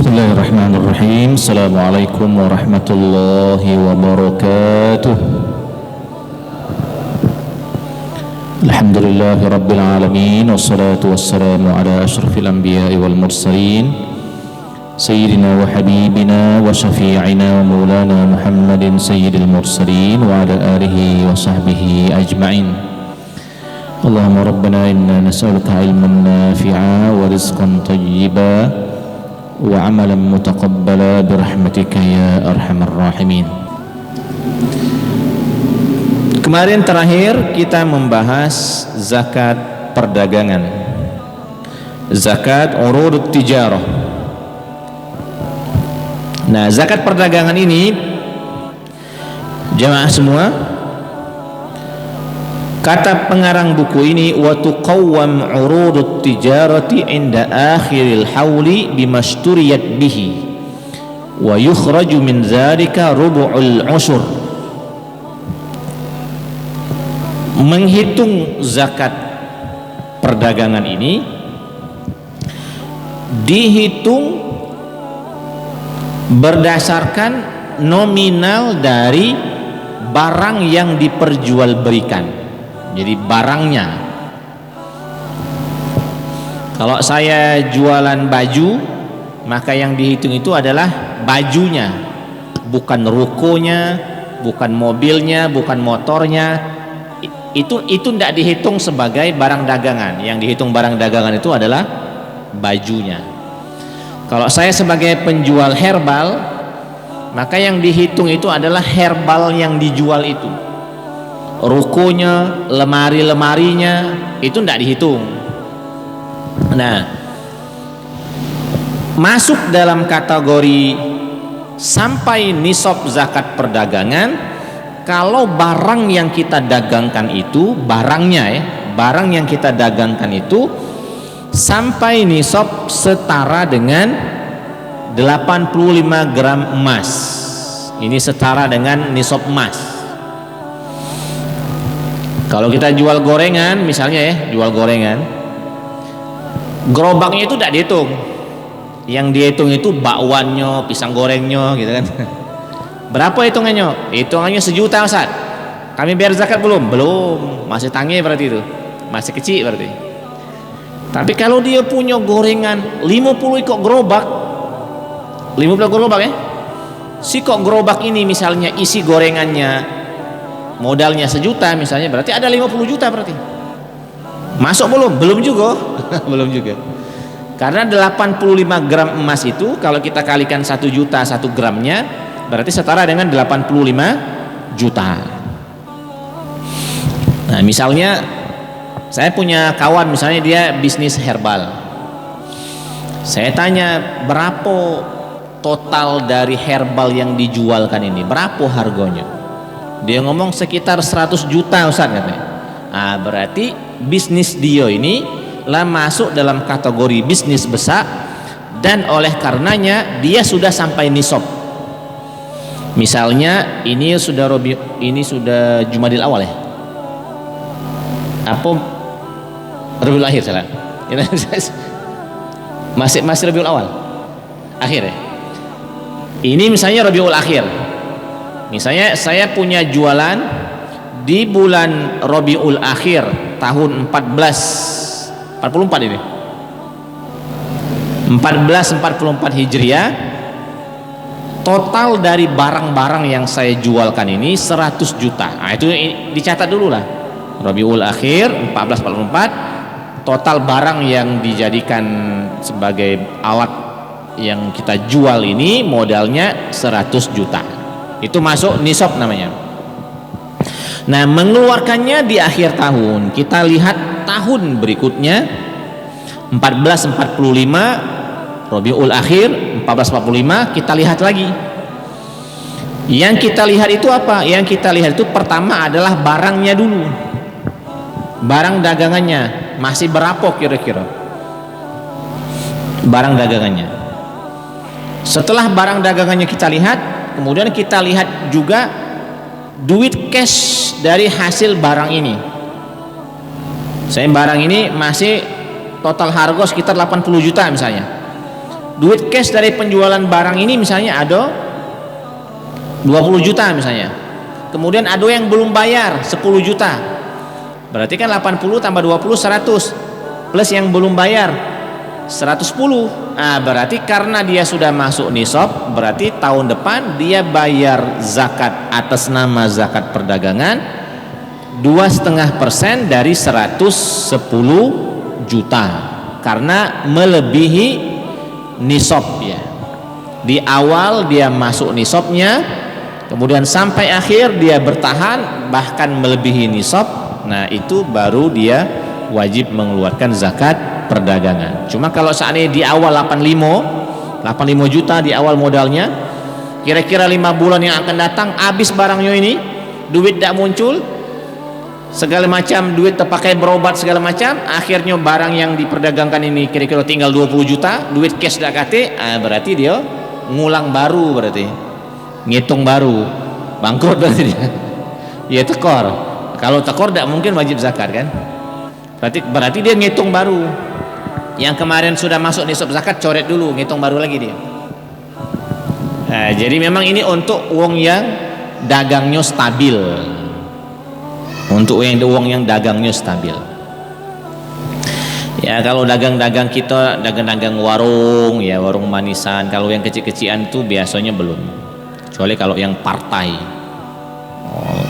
Bismillahirrahmanirrahim. Assalamualaikum warahmatullahi wabarakatuh. Alhamdulillahi rabbil alamin, wassalatu wassalamu ala asyrafil anbiya'i wal mursalin, sayyidina wa habibina wa syafi'ina wa maulana Muhammadin sayyidil mursalin wa ala alihi wa sahbihi ajma'in. Allahumma rabbana inna nas'aluka ilman nafi'a wa rizqan tayyiba wa amalan mutaqabbala birahmatika ya arhamar rahimin. Kemarin terakhir kita membahas zakat perdagangan, zakat urudut tijarah. Nah, zakat perdagangan ini jamaah semua, kata pengarang buku ini, wa tuqawwam urudut tijarati inda akhiril hauli bimasturiyat bihi wa yukhraju min dzalika rubu'ul ushur. Menghitung zakat perdagangan ini dihitung berdasarkan nominal dari barang yang diperjualbelikan. Jadi barangnya, kalau saya jualan baju, maka yang dihitung itu adalah bajunya, bukan rukonya, bukan mobilnya, bukan motornya. Itu tidak dihitung sebagai barang dagangan. Yang dihitung barang dagangan itu adalah bajunya. Kalau saya sebagai penjual herbal, maka yang dihitung itu adalah herbal yang dijual itu. Rukonya, lemari-lemarinya itu tidak dihitung. Nah, masuk dalam kategori sampai nisab zakat perdagangan kalau barang yang kita dagangkan itu, barangnya ya, barang yang kita dagangkan itu sampai nisab setara dengan 85 gram emas. Ini setara dengan nisab emas. Kalau kita jual gorengan misalnya ya, jual gorengan, gerobaknya itu tidak dihitung. Yang dihitung itu bakwannya, pisang gorengnya gitu kan. Berapa hitungannya? Hitungannya 1 juta Ustaz. Kami bayar zakat belum? Belum. Masih tangih berarti itu. Masih kecil berarti. Tapi kalau dia punya gorengan 50 ikut gerobak, 50 gerobak ya. Si kok gerobak ini misalnya isi gorengannya modalnya 1 juta misalnya, berarti ada 50 juta berarti. Masuk belum? Belum juga. Belum juga. Karena 85 gram emas itu kalau kita kalikan 1 juta 1 gramnya berarti setara dengan 85 juta. Nah, misalnya saya punya kawan misalnya dia bisnis herbal. Saya tanya, berapa total dari herbal yang dijualkan ini? Berapa harganya? Dia ngomong sekitar 100 juta Ustaz katanya. Nah, berarti bisnis dia ini lah masuk dalam kategori bisnis besar dan oleh karenanya dia sudah sampai nisab. Misalnya ini sudah Jumadil Awal ya? Apa Rabiul Akhir salah? Masih Rabiul Awal akhir ya? Ini misalnya Rabiul Akhir. Misalnya saya punya jualan di bulan Rabiul Akhir tahun 1444 ini. 1444 Hijriah. Total dari barang-barang yang saya jualkan ini 100 juta. Nah, itu dicatat dulu lah. Rabiul Akhir 1444, total barang yang dijadikan sebagai alat yang kita jual ini modalnya 100 juta. Itu masuk nisab namanya. Nah, mengeluarkannya di akhir tahun. Kita lihat tahun berikutnya 1445 Rabiul Akhir 1445, kita lihat lagi. Yang kita lihat itu apa? Yang kita lihat itu pertama adalah barangnya dulu. Barang dagangannya masih berapa kira-kira? Barang dagangannya. Setelah barang dagangannya kita lihat, kemudian kita lihat juga duit cash dari hasil barang ini. Saya barang ini masih total harga sekitar 80 juta misalnya. duit cash dari penjualan barang ini misalnya ada 20 juta misalnya, kemudian ada yang belum bayar 10 juta, berarti kan 80 tambah 20 100, plus yang belum bayar 110. Berarti karena dia sudah masuk nisab, berarti tahun depan dia bayar zakat atas nama zakat perdagangan 2,5% dari 110 juta, karena melebihi nisab ya. Di awal dia masuk nisabnya, kemudian sampai akhir dia bertahan bahkan melebihi nisab. Nah itu baru dia wajib mengeluarkan zakat perdagangan. Cuma kalau seandainya di awal 85 juta di awal modalnya, kira-kira 5 bulan yang akan datang habis barangnya ini, duit tidak muncul, segala macam duit terpakai berobat segala macam, akhirnya barang yang diperdagangkan ini kira-kira tinggal 20 juta, duit cash dak kate, berarti dia ngulang baru, berarti ngitung baru, bangkrut berarti dia. Ya tekor. Kalau tekor tidak mungkin wajib zakat kan? Berarti dia ngitung baru. Yang kemarin sudah masuk nisab zakat coret dulu, ngitung baru lagi dia. Jadi memang ini untuk uang yang dagangnya stabil. Untuk uang yang dagangnya stabil. Ya kalau dagang-dagang kita, dagang-dagang warung, ya warung manisan, kalau yang kecil-kecilan itu biasanya belum. Kecuali kalau yang partai.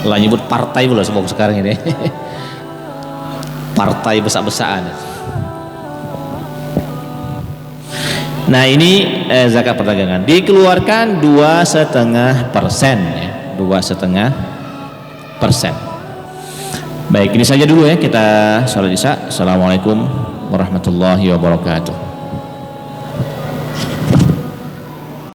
Lah nyebut partai pula sebab sekarang ini. Partai besar-besaran. Nah ini zakat perdagangan dikeluarkan 2,5% ya, 2,5%. Baik, ini saja dulu ya, kita sholat isya. Assalamualaikum warahmatullahi wabarakatuh.